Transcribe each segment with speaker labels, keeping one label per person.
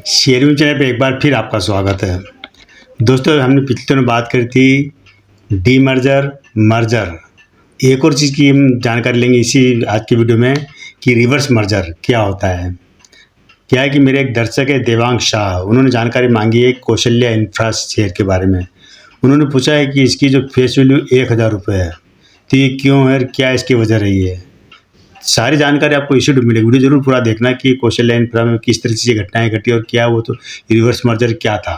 Speaker 1: शेयरविन channel पे एक बार फिर आपका स्वागत है। दोस्तों, हमने पिछले दिनों बात करी थी डीमर्जर, मर्जर। एक और चीज़ की हम जानकारी लेंगे इसी आज की वीडियो में कि रिवर्स मर्जर क्या होता है। क्या है कि मेरे एक दर्शक है देवांग शाह, उन्होंने जानकारी मांगी है कौशल्या इंफ्रा शेयर के बारे में। उन्होंने पूछा है कि इसकी जो फेस वैल्यू 1000 रुपये है, तो ये क्यों है और क्या इसकी वजह रही है। सारी जानकारी आपको इसी वीडियो मिलेगी। वीडियो जरूर पूरा देखना कि कौशल्या इंफ्रा में किस तरह से घटनाएं घटी और क्या वो तो रिवर्स मर्जर क्या था।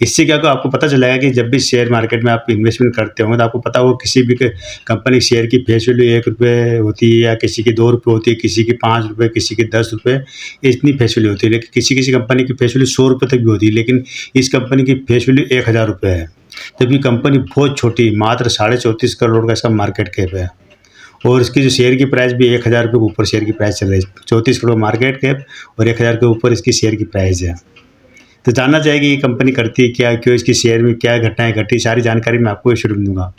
Speaker 1: इससे क्या होगा, आपको पता चलेगा कि जब भी शेयर मार्केट में आप इन्वेस्टमेंट करते होंगे तो आपको पता होगा किसी भी कंपनी के शेयर की फेस वैल्यू 1 रुपये होती है, या किसी की 2 रुपये होती है, किसी की 5 रुपये, किसी की 10 रुपये, इतनी फेस वैल्यू होती है। लेकिन किसी किसी कंपनी की फेस वैल्यू 100 रुपये तक भी होती है, लेकिन इस कंपनी की फेस वैल्यू 1000 रुपये है। जबकि कंपनी बहुत छोटी, मात्र 34.5 करोड़ का इसका मार्केट कैप है, और इसकी जो शेयर की प्राइस भी 1000 रुपये के ऊपर शेयर की प्राइस चल रही है। 34 करोड़ मार्केट कैप और 1000 के ऊपर इसकी शेयर की प्राइस है। तो जानना चाहिए कि ये कंपनी करती है क्या, क्यों इसकी शेयर में क्या घटनाएं घटी, सारी जानकारी मैं आपको इस वीडियो में दूंगा।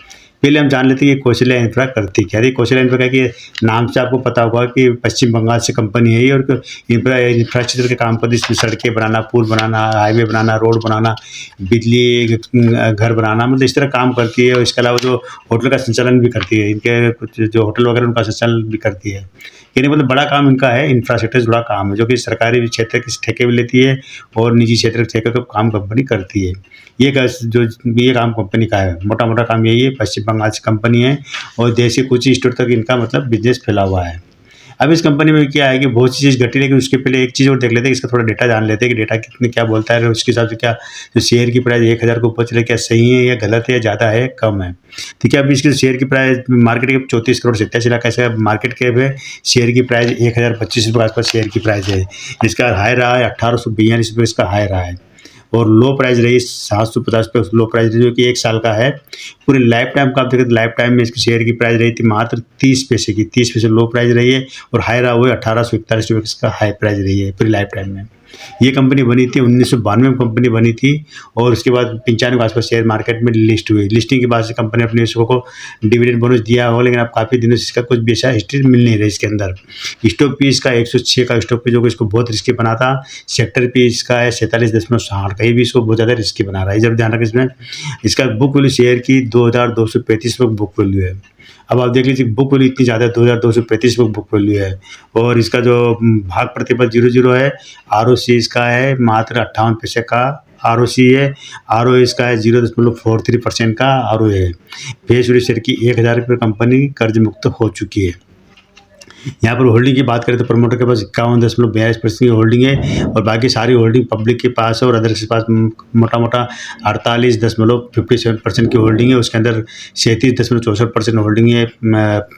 Speaker 1: पहले हम जान लेते हैं कि कौशल्या इंफ्रा करती क्या है। कौशल्या इंफ्रा का नाम से आपको पता होगा कि पश्चिम बंगाल से कंपनी है ये, और इंफ्रास्ट्रक्चर के काम करती है। इसमें सड़कें बनाना, पुल बनाना, हाईवे बनाना, रोड बनाना, बिजली घर बनाना, मतलब इस तरह काम करती है। और इसके अलावा जो होटल का संचालन भी करती है, इनके कुछ जो होटल वगैरह उनका संचालन भी करती है। यानी मतलब बड़ा काम इनका है, इंफ्रास्ट्रक्चर से जुड़ा काम है, जो कि सरकारी क्षेत्र के ठेके भी लेती है और निजी क्षेत्र के ठेके का काम कंपनी करती है। ये काम कंपनी का है, मोटा मोटा काम यही है। पश्चिम बंगाल से कंपनी है और देश के कुछ स्टेट तक इनका मतलब बिजनेस फैला हुआ है। अब इस कंपनी में क्या है कि बहुत सी चीज़ घटी, लेकिन उसके पहले एक चीज़ और देख लेते हैं, इसका थोड़ा डेटा जान लेते हैं कि डेटा कितने क्या बोलता है और उसके हिसाब से क्या जो शेयर की प्राइस 1000 के ऊपर चले क्या सही है या गलत है या ज़्यादा है कम है। ठीक है, अब इसकी शेयर की price market cap 34 crore 87 lakh ऐसा मार्केट कैप है। शेयर की प्राइस 1025 रुपये के आसपास शेयर की प्राइस है। इसका हाई रहा है 1842 रुपये, इसका हाई रहा है, और लो प्राइस रही 750 पे लो प्राइस रही, जो कि 1 साल का है। पूरे लाइफ टाइम का आप देखें तो लाइफ टाइम में इसकी शेयर की प्राइस रही थी मात्र 30 पैसे की। 30 पैसे लो प्राइस रही है और हाई रहा हुआ है 1841 रुपये इसका हाई प्राइस रही है पूरी लाइफ टाइम में। ये कंपनी बनी थी 1992 में कंपनी बनी थी, और उसके बाद 95 के आसपास शेयर मार्केट में लिस्ट हुई। लिस्टिंग के बाद से कंपनी अपने निवेशकों को डिविडेंड बोनस दिया हो, लेकिन अब काफ़ी दिनों से इसका कुछ भी ऐसा हिस्ट्री मिल नहीं रही इसके अंदर। स्टॉक भी इसका 106 का स्टॉक पे, जो कि इसको बहुत रिस्की बना था। सेक्टर भी इसका है 47.60 का, ये भी इसको बहुत ज़्यादा रिस्की बना रहा है। जब ध्यान रखें, इसमें इसका बुक वैल्यू शेयर की 2235 रुपये बुक वैल्यू है। अब आप देख लीजिए बुक वैल्यू इतनी ज़्यादा है, 2235 रुपये बुक वैल्यू है, और इसका जो भाग प्रतिबल 00 है। ROC इसका है मात्र 58 पैसे का ROC है। ROE इसका है 0.43% का ROE है। फेस वैल्यू शेयर की 1000 रुपये कंपनी कर्ज मुक्त हो चुकी है। यहाँ पर होल्डिंग की बात करें तो प्रमोटर के पास 51.42% की होल्डिंग है, और बाकी सारी होल्डिंग पब्लिक के पास है, और अदर के पास मोटा मोटा 48.57% की होल्डिंग है। उसके अंदर 37.64% होल्डिंग है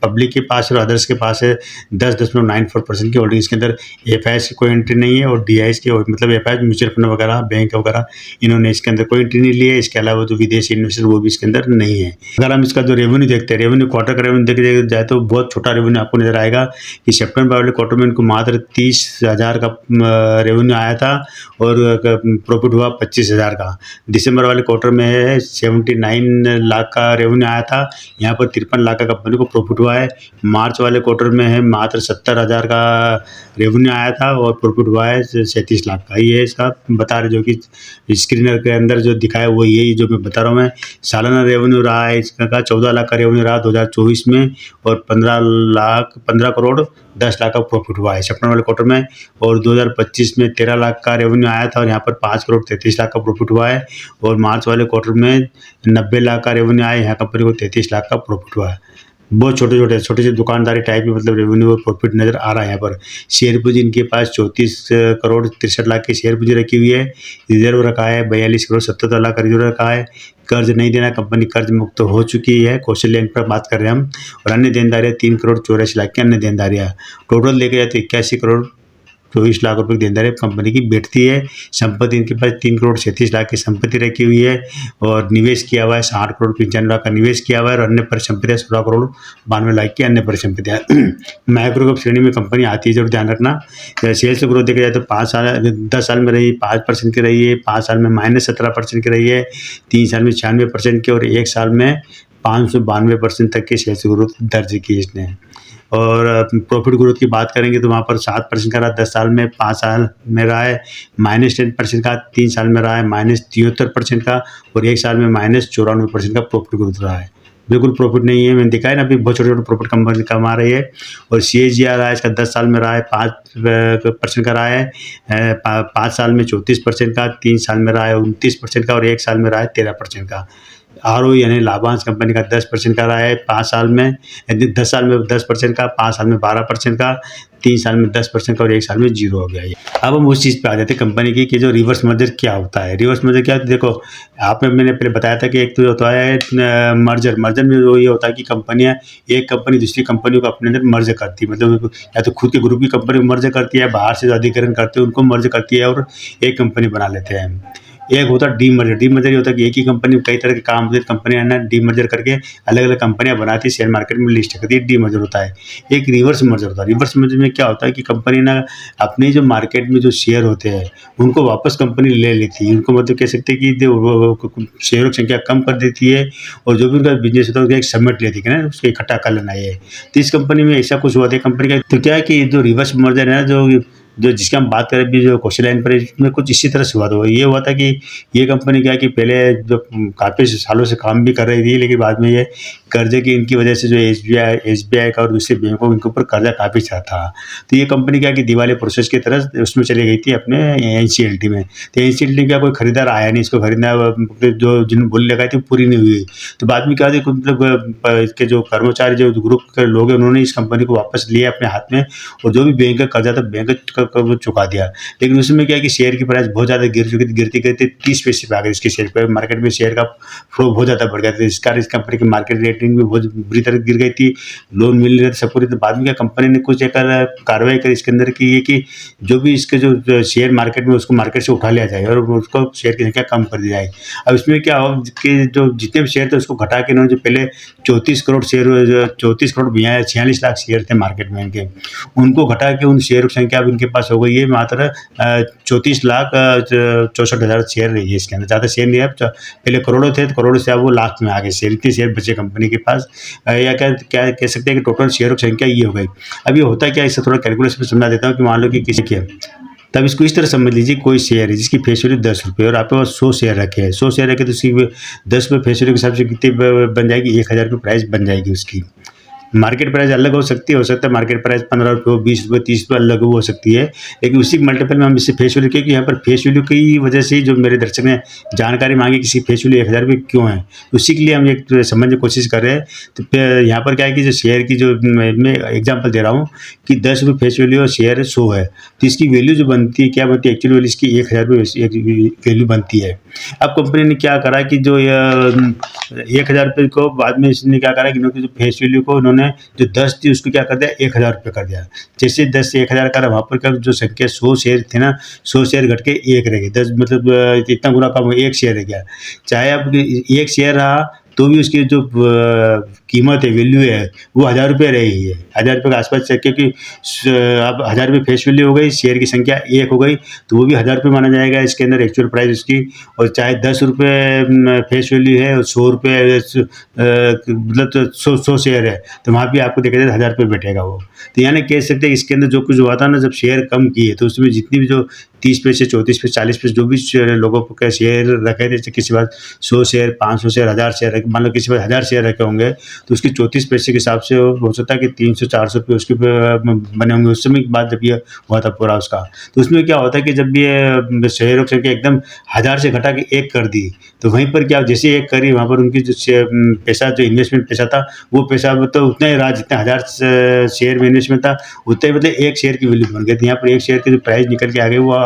Speaker 1: पब्लिक के पास, और अदर्स के पास है 10.94% की होल्डिंग। इसके अंदर FIs की कोई एंट्री नहीं है, और DIs की मतलब FIs म्यूचुअल फंड वगैरह, बैंक वगैरह, इन्होंने इसके अंदर कोई एंट्री नहीं ली है। इसके अलावा जो विदेशी इन्वेस्टर वो भी इसके अंदर नहीं है। अगर हम इसका जो रेवेन्यू देखते हैं, रेवेन्यू क्वार्टर का रेवेन्यू देखा जाए तो बहुत छोटा रेवेन्यू आपको नजर आएगा कि सितंबर वाले क्वार्टर में इनको मात्र 30,000 का रेवेन्यू आया था, और प्रॉफिट हुआ 25,000 का। दिसंबर वाले क्वार्टर में है 79 लाख का रेवेन्यू आया था, यहाँ पर 53 लाख का कंपनी को प्रॉफिट हुआ है। मार्च वाले क्वार्टर में है मात्र 70,000 का रेवेन्यू आया था और प्रॉफिट हुआ है 37 लाख का। ये इसका बता रहे, जो कि स्क्रीनर के अंदर जो दिखाया वो यही जो मैं बता रहा हूँ मैं। सालाना रेवेन्यू रहा है इसका 14 लाख का रेवेन्यू रहा 2024 में, और 15 करोड़ 10 लाख का प्रॉफिट हुआ है सितंबर वाले क्वार्टर में। और 2025 में 13 लाख का रेवेन्यू आया था, और यहाँ पर 5 करोड़ 33 लाख का प्रॉफिट हुआ है। और मार्च वाले क्वार्टर में 90 लाख का रेवेन्यू आया, यहाँ कंपनी को 33 लाख का प्रॉफिट हुआ है। बहुत छोटे से दुकानदारी टाइप में मतलब रेवेन्यू और प्रॉफिट नज़र आ रहा है यहाँ पर। शेयर पूंजी इनके पास 34 करोड़ 63 लाख की शेयर पूंजी रखी हुई है। रिजर्व रखा है 42 करोड़ 77 लाख का रिजर्व रखा है। कर्ज नहीं देना, कंपनी कर्ज मुक्त हो चुकी है। कौशल्या इंफ्रा पर बात कर रहे हैं हम। और अन्य देनदारियाँ 3 करोड़ 84 लाख की अन्य देनदारियाँ, टोटल लेके जाए तो 81 करोड़ 24 लाख रुपये की देनदारी कंपनी की बैठती है। संपत्ति इनके पास 3 करोड़ 37 लाख की संपत्ति रखी हुई है, और निवेश किया हुआ है 60 करोड़ 95 लाख का निवेश किया हुआ है, और अन्य परिसंपत्तियाँ 16 करोड़ 92 लाख की अन्य परिसंपत्तियाँ। माइक्रो कैप श्रेणी में कंपनी आती है, जरूर ध्यान रखना। सेल्स ग्रोथ देखा जाए तो 10 साल में रही 5% की रही है, 5 साल में -17% की रही है, 3 साल में 96% की, और 1 साल में 592% तक की सेल्स ग्रोथ दर्ज की इसने। और प्रॉफिट ग्रोथ की बात करेंगे तो वहाँ पर 7% का रहा 10 साल में, 5 साल में रहा है -10% का, 3 साल में रहा है -73% का, और 1 साल में -94% का प्रॉफिट ग्रोथ रहा है। बिल्कुल प्रॉफिट नहीं है, मैंने देखा है ना, अभी बहुत छोटे-छोटे प्रॉफिट कंपनी कमा रही है। और सीएजीआर रहा है इसका 10 साल में रहा है 5% का रहा है, 5 साल में 34% का, 3 साल में रहा है 29% का, और 1 साल में रहा है 13% का। आरओई यानी लाभांश कंपनी का 10% का रहा है 5 साल में, 10 साल में 10% का, 5 साल में 12% का, 3 साल में 10% का, और 1 साल में 0 हो गया ये। अब हम उस चीज़ पे आ जाते हैं कंपनी की कि जो रिवर्स मर्जर क्या होता है। रिवर्स मर्जर क्या, देखो मैंने पहले बताया था कि एक तो होता है मर्जर में जो ये होता है कि कंपनियाँ, एक कंपनी दूसरी कंपनी को अपने अंदर मर्ज करती है, मतलब या तो खुद के ग्रुप की कंपनी को मर्ज करती है, बाहर से जो अधिग्रहण करते हैं उनको मर्ज करती है और एक कंपनी बना लेते हैं। एक होता है डीमर्जर। डीमर्जर ये होता है कि एक ही कंपनी में कई तरह के काम होते हैं, कंपनियां ना डीमर्जर करके अलग अलग कंपनियां बनाती है, शेयर मार्केट में लिस्ट करती है, डीमर्जर होता है। एक रिवर्स मर्जर होता है। रिवर्स मर्जर में क्या होता है कि कंपनी ना अपने जो मार्केट में जो शेयर होते हैं उनको वापस कंपनी ले लेती है, उनको मतलब कह सकते हैं कि जो शेयरों की संख्या कम कर देती है, और जो भी उनका बिजनेस होता है उसका एक समेट लेती है ना, उसको इकट्ठा कर लेना है। तो इस कंपनी में ऐसा कुछ हुआ था कंपनी का। तो क्या है कि जो रिवर्स मर्जर है ना, जो जिसकी हम बात करें अभी जो क्वेश्चन लाइन पर, इसमें कुछ इसी तरह से हुआ था। ये हुआ था कि ये कंपनी क्या है कि पहले जो काफ़ी सालों से काम भी कर रही थी, लेकिन बाद में ये कर्जे की इनकी वजह से जो एसबीआई का और दूसरे बैंकों इनके ऊपर कर्जा काफ़ी ज़्यादा था। तो ये कंपनी क्या कि दिवालिया प्रोसेस की तरह उसमें चली गई थी अपने एनसीएलटी में। तो एनसीएलटी का कोई खरीदार आया नहीं, इसको खरीदना जो जिन्होंने बोली लगाई थी पूरी नहीं हुई। तो बाद में क्या था, मतलब इसके जो कर्मचारी जो ग्रुप के लोग हैं उन्होंने इस कंपनी को वापस लिया अपने हाथ में, और जो भी बैंक का कर्जा था बैंक को चुका दिया। लेकिन उसमें क्या है कि शेयर की प्राइस बहुत ज़्यादा गिर चुकी थी, गिरते 30 पैसे पे आ गई इसके शेयर पर। मार्केट में शेयर का फ्लो बहुत ज़्यादा बढ़ गया था, इस कारण इस कंपनी की मार्केट रेटिंग भी बहुत बुरी तरह गिर गई थी, लोन मिल रहे थे सब पूरी। तो बाद में क्या कंपनी ने कुछ एक कार्रवाई करी इसके अंदर की, ये कि जो भी इसके जो शेयर मार्केट में उसको मार्केट से उठा लिया जाए और उसको शेयर की संख्या कम कर दी जाए। अब इसमें क्या हो कि जो जितने भी शेयर थे उसको घटा के इन्होंने जो पहले 34 करोड़ शेयर 34 करोड़ 46 लाख शेयर थे मार्केट में इनके, उनको घटा के उन शेयरों की संख्या अब इनके पास हो गई है मात्र 34,64,000 शेयर रही है इसके अंदर। ज़्यादा शेयर नहीं है, पहले करोड़ों थे तो करोड़ों से अब वो लाख में आ गए शेयर, इतने शेयर बचे कंपनी के पास। या क्या कह सकते हैं कि टोटल शेयरों की संख्या ये हो गई। अब ये होता क्या है, इससे थोड़ा कैलकुलेशन में समझा देता हूँ कि मान लो कि किसी के, तब इसको इस तरह समझ लीजिए, कोई शेयर है जिसकी फेस वैल्यू 10 रुपये और आपके पास 100 शेयर रखे हैं। 100 शेयर रखे तो उसकी 10 रुपये फेस वैल्यू के हिसाब से कितनी बन जाएगी, 1,000 रुपये प्राइस बन जाएगी उसकी। मार्केट प्राइस अलग हो सकती है, मार्केट प्राइस 15 रुपये हो, 20 रुपये, 30 रुपये अलग हो सकती है, लेकिन उसी के मल्टीपल में हम इससे फेस वैल्यू, क्योंकि यहाँ पर फेस वैल्यू की वजह से ही जो मेरे दर्शक ने जानकारी मांगी कि फेस वैल्यू 1,000 रुपये क्यों है, उसी के लिए हम एक समझने की कोशिश कर रहे हैं। तो यहाँ पर क्या है कि जो शेयर की जो मैं एग्जाम्पल दे रहा हूँ कि 10 रुपये फेस वैल्यू और शेयर 100 है, तो इसकी वैल्यू जो बनती है क्या बनती है, एक्चुअली वैल्यू इसकी 1,000 रुपये वैल्यू बनती है। अब कंपनी ने क्या करा कि जो 1,000 रुपये को बाद में इसने क्या करा कि इन्होंने जो फेस वैल्यू को उन्होंने जो 10 थी उसको क्या कर दिया, 1,000 रुपये कर दिया। जैसे 10 से 1,000 करा, वहाँ पर क्या जो संख्या 100 शेयर थे ना, 100 शेयर घट के 1 रह गए, 10 मतलब इतना गुना कम, 1 शेयर रह गया। चाहे अब 1 शेयर रहा तो भी उसकी जो कीमत है, वैल्यू है, वो 1,000 रुपये रही है, 1,000 रुपये के आसपास, क्योंकि अब 1,000 रुपये फेस वैल्यू हो गई, शेयर की संख्या 1 हो गई, तो वो भी 1,000 रुपये माना जाएगा इसके अंदर एक्चुअल प्राइस उसकी। और चाहे 10 रुपये फेस वैल्यू है और 100 रुपये मतलब 100 शेयर है, तो वहाँ भी आपको देखा जाए 1,000 रुपये बैठेगा वो। तो यानी कह सकते हैं इसके अंदर जो कुछ हुआ था ना, जब शेयर कम किए तो उसमें जितनी भी जो 30 पैसे, 34 पैसे, 40 पैसे जो भी लोगों के शेयर रखे थे, किसी बात 100 शेयर, 500 शेयर, 1,000 शेयर, मान लो किसी बात 1,000 शेयर रखे होंगे, तो उसकी 34 पैसे के हिसाब से हो सकता है कि 300-400 रुपये उसके बने होंगे उस समय की बात, जब ये हुआ था पूरा उसका। तो उसमें क्या होता है कि जब ये शेयरों की संख्या एकदम 1,000 से घटा के 1 कर दी, तो वहीं पर क्या जैसे 1 करी, वहाँ पर उनकी जो पैसा, जो इन्वेस्टमेंट पैसा था, वो पैसा तो उतना ही रहा जितना 1,000 शेयर में इन्वेस्टमेंट था, उतना ही मतलब 1 शेयर की वैल्यू बन गई थी। यहाँ पर 1 शेयर की जो प्राइस निकल के आ गई वो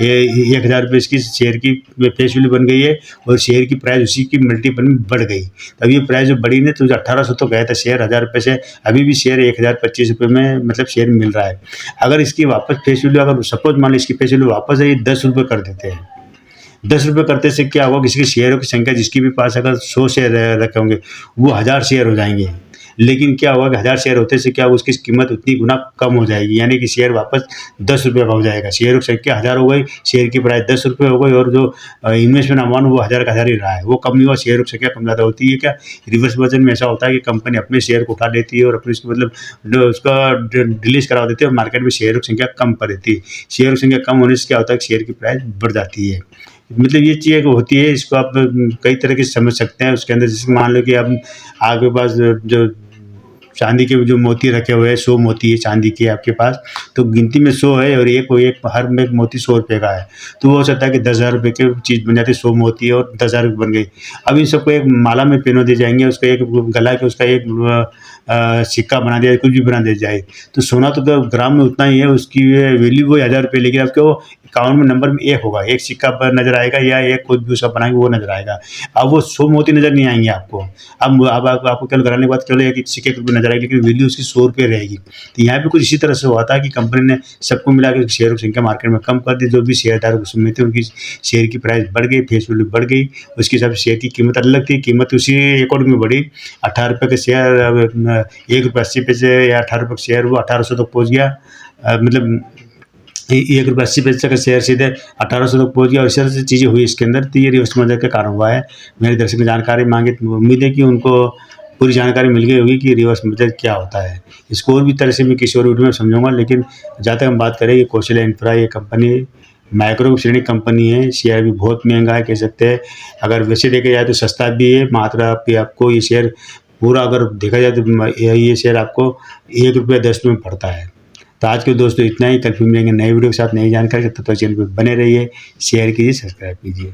Speaker 1: 1,000 रुपये इसकी शेयर की फेस वैल्यू बन गई है, और शेयर की प्राइस उसी की मल्टीपल में बढ़ गई। तब ये प्राइस जो बढ़ी ना, तो 1,800 तो गया था शेयर 1,000 रुपये से, अभी भी शेयर 1,025 रुपये में मतलब शेयर मिल रहा है। अगर इसकी वापस फेस वैल्यू, अगर सपोज मान लो इसकी फेस वैल्यू वापस है 10 रुपये कर देते हैं, 10 रुपये करते से क्या होगा, किसी के शेयरों की संख्या जिसके भी पास अगर 100 शेयर रखे होंगे वो 1,000 शेयर हो जाएंगे। लेकिन क्या हुआ कि 1000 शेयर होते से क्या उसकी कीमत उतनी गुना कम हो जाएगी, यानी कि शेयर वापस 10 रुपये का हो जाएगा। शेयरों की संख्या 1000 हो गई, शेयर की प्राइस 10 रुपये हो गई और जो इन्वेस्टमेंट अमाउंट वो 1000 का 1000 ही रहा है, वो कम नहीं हुआ। शेयरों की संख्या कम ज़्यादा होती है। क्या रिवर्स वर्जन में ऐसा होता है कि कंपनी अपने शेयर को उठा लेती है और अपने उसको मतलब जो उसका रिलीज करा देती है और मार्केट में शेयरों की संख्या कम कर देती है। शेयरों की संख्या कम होने से क्या होता है कि शेयर की प्राइस बढ़ जाती है। मतलब ये चीज़ होती है, इसको आप कई तरह की समझ सकते हैं। उसके अंदर जैसे मान लो कि अब आपके पास जो चांदी के जो मोती रखे हुए हैं, 100 मोती है चांदी के आपके पास, तो गिनती में 100 है और एक हर में एक मोती 100 रुपये का है। तो वो हो सकता है कि 10,000 रुपये की चीज़ बन जाती है, 100 मोती है और 10,000 बन गई। अब इन सबको एक माला में पिरो दिए जाएंगे, उसका एक गला के उसका एक सिक्का बना दिया, कुछ भी बना दिया जाए, तो सोना तो ग्राम में उतना ही है, उसकी वैल्यू वो 1000 रुपये, लेकिन आपके वो अकाउंट में नंबर में एक होगा, एक सिक्का पर नज़र आएगा या एक कुछ भी उसका बनाएंगे वो नज़र आएगा। अब वो 100 मोती नज़र नहीं आएंगे आपको। अब आपको केवल कराने के बाद केवल एक सिक्के के रुपये नजर आएगी, लेकिन वैल्यू उसकी 100 रुपये रहेगी। तो यहाँ पे कुछ इसी तरह से हुआ था कि कंपनी ने सबको मिला के शेयरों की संख्या मार्केट में कम कर दी। जो भी शेयरधारक उसमें थे उनकी शेयर की प्राइस बढ़ गई, फेस वैल्यू बढ़ गई। उसके हिसाब से शेयर की कीमत अलग थी, कीमत उसी अकॉर्डिंग में बढ़ी। 18 रुपये का शेयर अब ₹1.80 या 18 रुपये का शेयर वो 1800 तक पहुँच गया। मतलब ₹1.80 का शेयर सीधे 1800 तक पहुँच गया और इस तरह से चीज़ें हुई इसके अंदर। तो ये रिवर्स मर्जर के कारण हुआ है। मेरे दर्शक ने जानकारी मांगी, तो उम्मीद है कि उनको पूरी जानकारी मिल गई होगी कि रिवर्स मर्जर क्या होता है। इसको और भी तरह से मैं किसी और वीडियो में समझाऊंगा, लेकिन जहाँ तक हम बात करें, ये कौशल इंफ्रा ये कंपनी माइक्रो श्रेणी कंपनी है। शेयर भी बहुत महंगा है कह सकते हैं। अगर वैसे देखा जाए तो सस्ता भी है, मात्र आपको ये शेयर पूरा अगर देखा जाए तो ये शेयर आपको ₹1.10 में पड़ता है। तो आज के दोस्तों इतना ही। कल फिर मिलेंगे नए वीडियो के साथ, नई जानकारी। तब तक चैनल पर बने रहिए, शेयर कीजिए, सब्सक्राइब कीजिए।